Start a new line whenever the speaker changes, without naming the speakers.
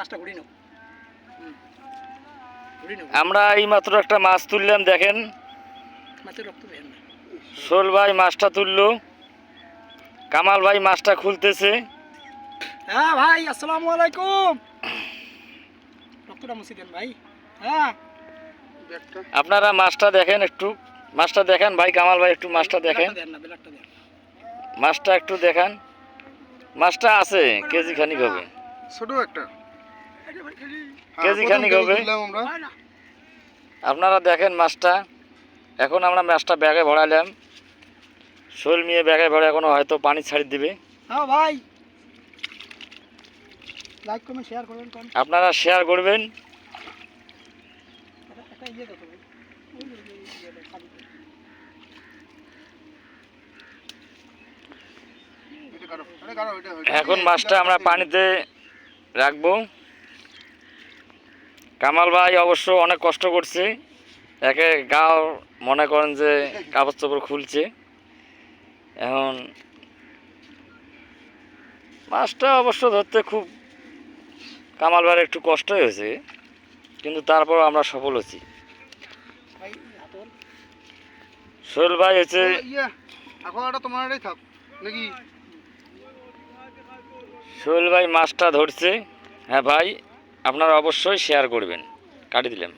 মাছটা ঘুরি নাও।
আমরা এই মাত্র একটা মাছ তুললাম, দেখেন
মাছের রক্ত বের না।
শোল ভাই মাছটা তুললো, কামাল ভাই মাছটা খুলতেছে।
হ্যাঁ ভাই, আসসালামু আলাইকুম। রক্তটা মুছে দেন ভাই। হ্যাঁ,
আপনারা মাছটা দেখেন, একটু মাছটা দেখেন ভাই, কামাল ভাই একটু মাছটা দেখেন, মাছটা একটু দেখান। মাছটা আছে কেজি খানিক হবে,
ছোট একটা
কেজি খানিক হবে। আপনারা দেখেন মাছটা। এখন আমরা মাছটা ব্যাগে ভরাইলাম, শোল নিয়ে ব্যাগে ভরে এখনো হয়তো পানি ছাড়ি দিবে।
হ্যাঁ ভাই, লাইক কমেন্ট শেয়ার করবেন।
আপনারা শেয়ার করবেন।
একটা ইয়ে দাও ভাই,
এখন মাছটা আমরা পানিতে রাখবো। কামাল ভাই অবশ্য অনেক কষ্ট করছে, একে গাও মনে করেন যে কাপড় চোপড় খুলছে। এখন মাছটা অবশ্য ধরতে খুব কামাল ভাইয়ের একটু কষ্টই হয়েছে, কিন্তু তারপর আমরা সফল হচ্ছি। সোহেল ভাই হচ্ছে সোহেল ভাই মাছটা ধরছে। হ্যাঁ ভাই, আপনারা অবশ্যই শেয়ার করবেন। কাটি দিলাম।